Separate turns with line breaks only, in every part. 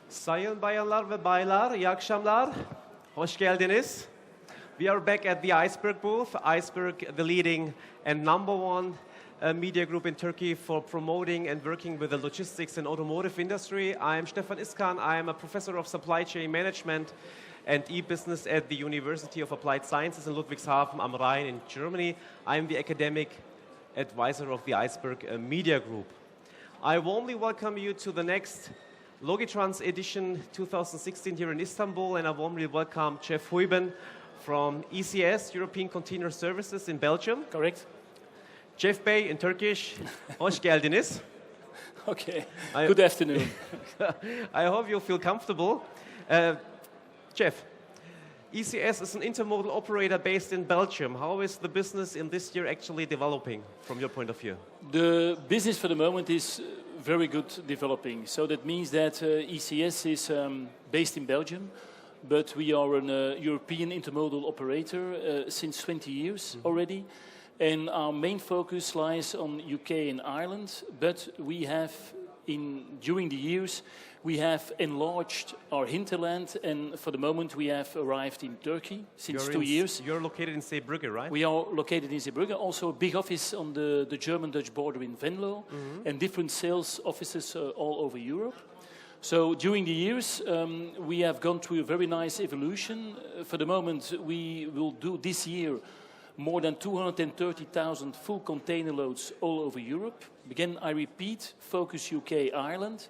Sayın bayanlar ve baylar, iyi akşamlar. Hoş geldiniz. We are back at the AYSBERG booth. AYSBERG, the leading and number one media group in Turkey for promoting and working with the logistics and automotive industry. I am Stefan Iskan. I am a professor of supply chain management and e-business at the University of Applied Sciences in Ludwigshafen am Rhein in Germany. I am the academic advisor of the AYSBERG media group. I warmly welcome you to the next Logitrans edition 2016 here in Istanbul, and I warmly welcome Jef Huyben from ECS European Container Services in Belgium.
Correct.
Jef Bey in Turkish, hoş geldiniz.
Okay, good afternoon.
I hope you feel comfortable. Jef, ECS is an intermodal operator based in Belgium. How is the business in this year actually developing from your point of view?
The business for the moment is very good developing. So that means that ECS is based in Belgium, but we are a European intermodal operator since 20 years already. And our main focus lies on UK and Ireland, but we have, during the years, we have enlarged our hinterland, and for the moment we have arrived in Turkey since 2 years.
You're located in Zeebrugge, right?
We are located in Zeebrugge, also a big office on the German-Dutch border in Venlo, and different sales offices all over Europe. So during the years, we have gone through a very nice evolution. For the moment, we will do this year more than 230,000 full container loads all over Europe. Again, I repeat, focus UK, Ireland.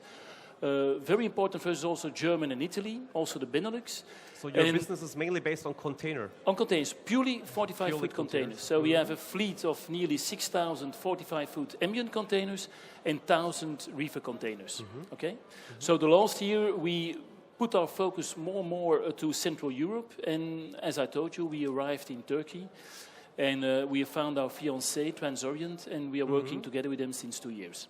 Very important for us is also Germany and Italy, also the Benelux.
So your business is mainly based on container?
On containers, purely 45-foot containers. So we have a fleet of nearly 6,000 45-foot ambient containers and 1,000 reefer containers. Okay? So the last year we put our focus more and more to Central Europe, and as I told you, we arrived in Turkey. And we have found our fiancé, Transorient, and we are working together with them since 2 years.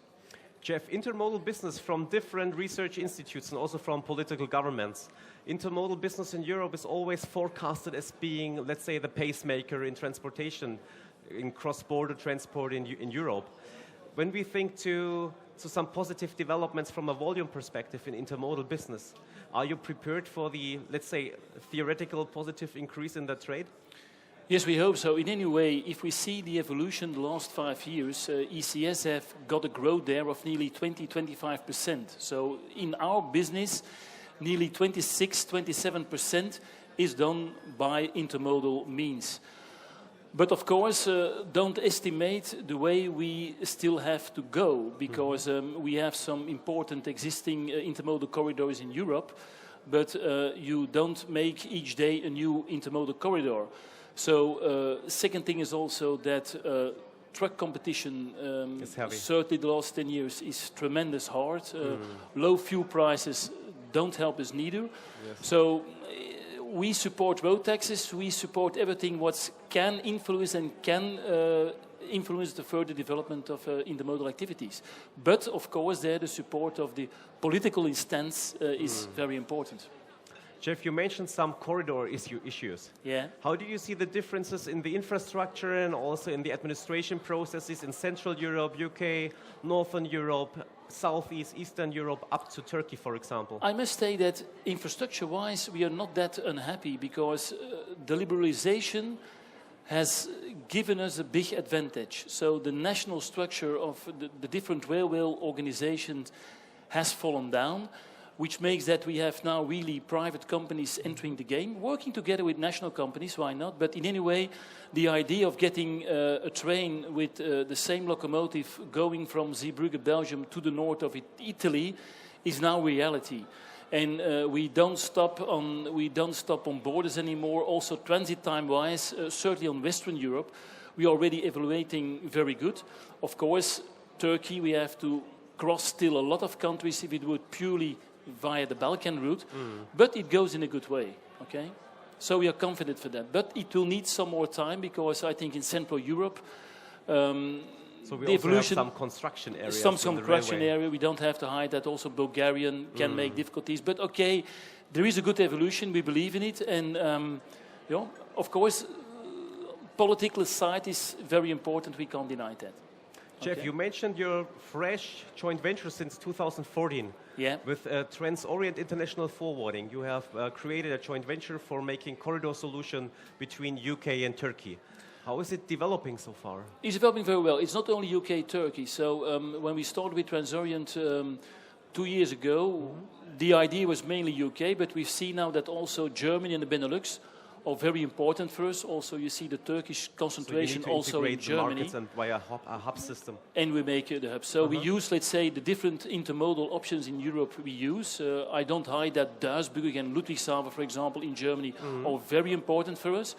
Jef, intermodal business from different research institutes and also from political governments. Intermodal business in Europe is always forecasted as being, let's say, the pacemaker in transportation, in cross-border transport in Europe. When we think to some positive developments from a volume perspective in intermodal business, are you prepared for the, let's say, theoretical positive increase in that trade?
Yes, we hope so. In any way, if we see the evolution the last 5 years, ECS have got a growth there of nearly 20-25%. So in our business, nearly 26-27% is done by intermodal means. But of course, don't estimate the way we still have to go, because we have some important existing intermodal corridors in Europe, but you don't make each day a new intermodal corridor. So second thing is also that truck competition, certainly the last 10 years, is tremendous hard. Low fuel prices don't help us neither. Yes. So we support road taxes, we support everything what can influence and can influence the further development of intermodal activities. But of course there the support of the political instance is very important.
Jef, you mentioned some corridor issues.
Yeah.
How do you see the differences in the infrastructure and also in the administration processes in Central Europe, UK, Northern Europe, Southeast, Eastern Europe, up to Turkey, for example?
I must say that infrastructure-wise, we are not that unhappy, because the liberalization has given us a big advantage. So the national structure of the different railway organizations has fallen down, which makes that we have now really private companies entering the game, working together with national companies, why not? But in any way, the idea of getting a train with the same locomotive going from Zeebrugge, Belgium, to the north of Italy is now reality. And we don't stop on borders anymore. Also, transit time-wise, certainly on Western Europe, we are already evaluating very good. Of course, Turkey, we have to cross still a lot of countries if it would purely via the Balkan route, but it goes in a good way, okay? So we are confident for that. But it will need some more time, because I think in Central Europe,
so we also have some construction areas.
Some construction area, we don't have to hide that. Also Bulgarian can make difficulties. But okay, there is a good evolution, we believe in it. And you know, of course, political side is very important, we can't deny that.
Jeff, you mentioned your fresh joint venture since 2014 with Transorient International Forwarding. You have created a joint venture for making corridor solution between UK and Turkey. How is it developing so far?
It's developing very well. It's not only UK, Turkey. So when we started with Transorient 2 years ago, the idea was mainly UK, but we've seen now that also Germany and the Benelux are very important for us. Also, you see the Turkish concentration
so you need to
also in
the
Germany.
Markets and via a hub system.
And we make the hub. So we use, let's say, the different intermodal options in Europe we use. I don't hide that Duisburg and Ludwigshafen, for example, in Germany are very important for us.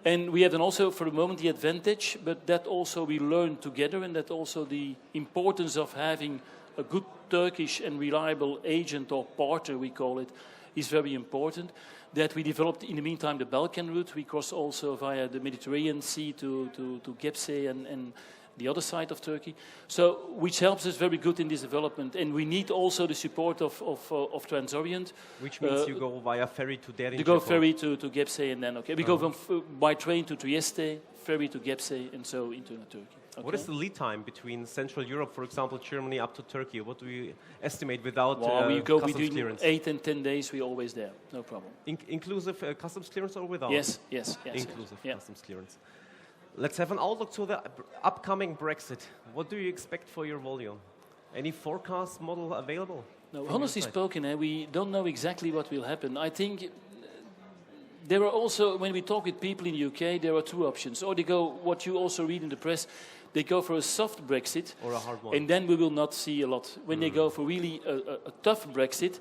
And we have then also, for the moment, the advantage, but that also we learn together, and that also the importance of having a good Turkish and reliable agent or partner, we call it, is very important. That we developed in the meantime the Balkan route. We cross also via the Mediterranean Sea to Gebze and the other side of Turkey. So, which helps us very good in this development. And we need also the support of Transorient.
Which means you go via ferry to Derince.
You go ferry to Gebze and then, we go by train to Trieste, ferry to Gebze and so into Turkey. Okay.
What is the lead time between Central Europe, for example, Germany up to Turkey? What do we estimate without
we go
customs
between
clearance?
8 and 10 days, we're always there, no problem.
Inclusive customs clearance or without?
Yes.
Inclusive customs clearance. Let's have an outlook to the upcoming Brexit. What do you expect for your volume? Any forecast model available?
No, honestly spoken, we don't know exactly what will happen. I think there are also, when we talk with people in the UK, there are two options. Or they go, what you also read in the press, they go for a soft Brexit.
Or a hard one.
And then we will not see a lot. When they go for really a tough Brexit,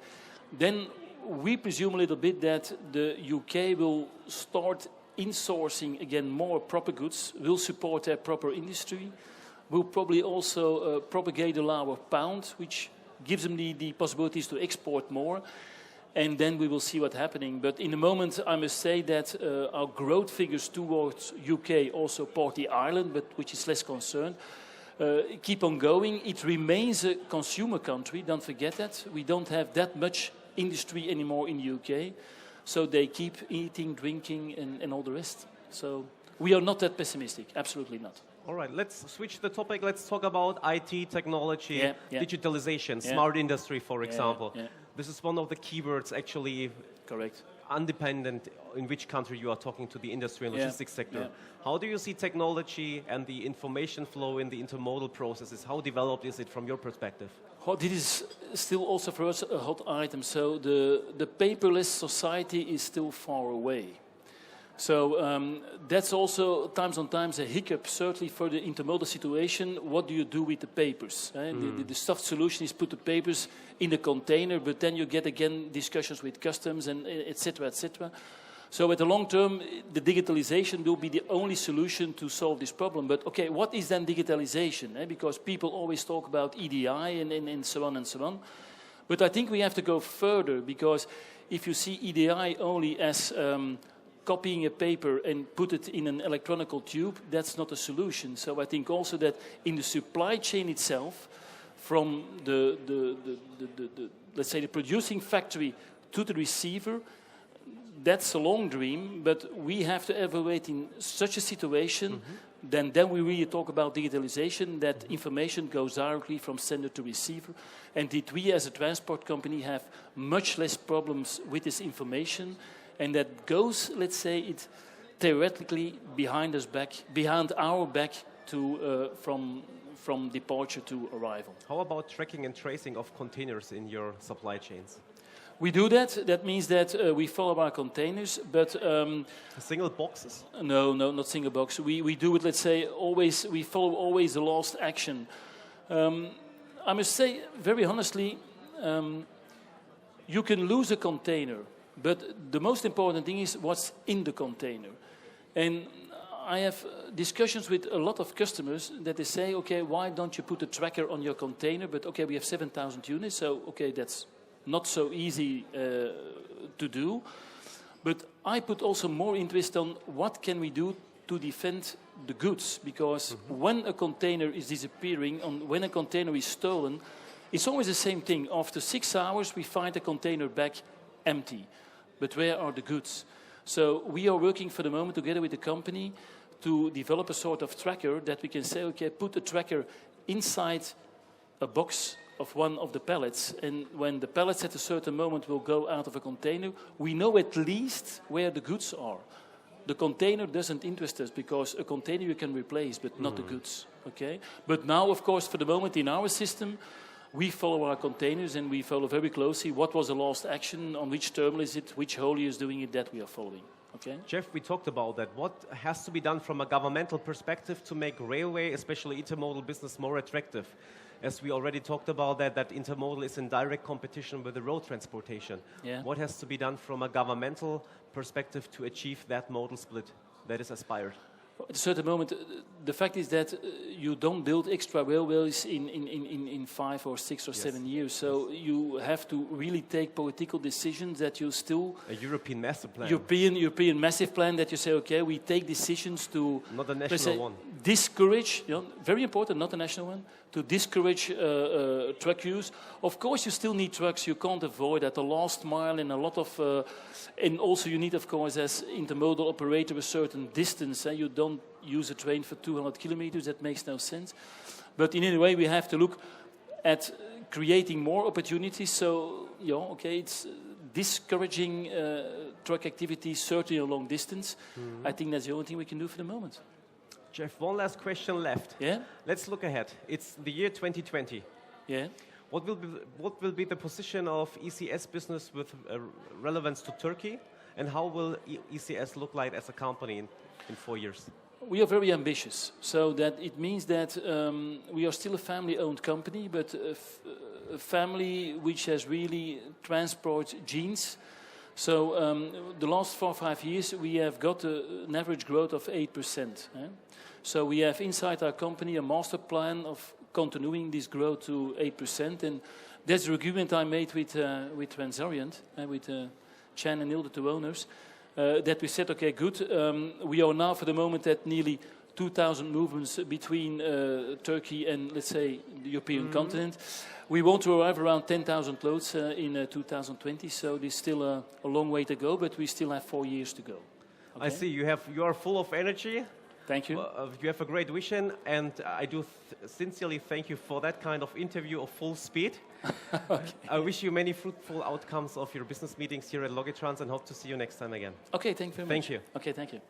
then we presume a little bit that the UK will start insourcing again more proper goods, will support their proper industry, will probably also propagate a lower pound, which gives them the possibilities to export more. And then we will see what's happening. But in the moment, I must say that our growth figures towards UK, also partly Ireland, but which is less concerned, keep on going. It remains a consumer country, don't forget that. We don't have that much industry anymore in the UK. So they keep eating, drinking, and all the rest. So we are not that pessimistic, absolutely not.
All right, let's switch the topic. Let's talk about IT, technology, digitalization, smart industry, for example. This is one of the keywords, actually.
Correct.
Independent in which country you are talking to the industry and logistics sector. How do you see technology and the information flow in the intermodal processes? How developed is it from your perspective?
This is still also for us a hot item. So the paperless society is still far away. So that's also times a hiccup, certainly for the intermodal situation. What do you do with the papers? The soft solution is put the papers in the container, but then you get again discussions with customs and etc. etc. So at the long term, the digitalization will be the only solution to solve this problem. But okay, what is then digitalization? Because people always talk about EDI and so on and so on. But I think we have to go further, because if you see EDI only as copying a paper and put it in an electronical tube, that's not a solution. So I think also that in the supply chain itself, from the let's say the producing factory to the receiver, that's a long dream, but we have to evaluate in such a situation, then we really talk about digitalization, that information goes directly from sender to receiver, and that we as a transport company have much less problems with this information, and that goes, let's say, it theoretically behind our back to from departure to arrival.
How about tracking and tracing of containers in your supply chains?
We do that. That means that we follow our containers, but
single boxes?
No, not single box. We do it. Let's say always. We follow always the last action. I must say very honestly, you can lose a container, but the most important thing is what's in the container. And I have discussions with a lot of customers that they say, okay, why don't you put a tracker on your container? But okay, we have 7,000 units, so okay, that's not so easy to do. But I put also more interest on what can we do to defend the goods. Because when a container is disappearing, when a container is stolen, it's always the same thing. After 6 hours, we find the container back empty. But where are the goods? So we are working for the moment together with the company to develop a sort of tracker that we can say, okay, put a tracker inside a box of one of the pallets, and when the pallets at a certain moment will go out of a container, we know at least where the goods are. The container doesn't interest us because a container you can replace, but not the goods. Okay. But now, of course, for the moment in our system, we follow our containers and we follow very closely what was the last action, on which terminal is it, which haulier is doing it, that we are following. Okay.
Jef, we talked about that. What has to be done from a governmental perspective to make railway, especially intermodal business, more attractive? As we already talked about that intermodal is in direct competition with the road transportation.
Yeah.
What has to be done from a governmental perspective to achieve that modal split that is aspired?
At a certain moment, the fact is that you don't build extra railways in 5 or 6 or 7 years. So you have to really take political decisions that you still...
A European master plan.
European massive plan that you say, okay, we take decisions to...
Not a national one.
Discourage, very important, not a national one, to discourage truck use. Of course, you still need trucks. You can't avoid at the last mile and a lot of... and also you need, of course, as intermodal operator, a certain distance. You don't use a train for 200 kilometers. That makes no sense. But in any way, we have to look at creating more opportunities. So, okay, it's discouraging truck activity, certainly a long distance. I think that's the only thing we can do for the moment.
Jef, one last question left.
Yeah?
Let's look ahead. It's the year 2020.
Yeah.
What will be the position of ECS business with relevance to Turkey, and how will ECS look like as a company in 4 years?
We are very ambitious, so that it means that we are still a family-owned company, but a family which has really transport genes. So the last 4 or 5 years we have got an average growth of 8%. So we have inside our company a master plan of continuing this growth to 8%, and that's the agreement I made with Transorient, with Chan and Il, the two owners, that we said, okay, good, we are now for the moment at nearly 2,000 movements between Turkey and, let's say, the European continent. We want to arrive around 10,000 loads in 2020, so there's still a long way to go, but we still have 4 years to go. Okay?
I see you are full of energy.
Thank you.
You have a great vision, and I do sincerely thank you for that kind of interview of full speed. Okay. I wish you many fruitful outcomes of your business meetings here at Logitrans, and hope to see you next time again.
Okay, thank you very much.
Thank you.
Okay, thank you.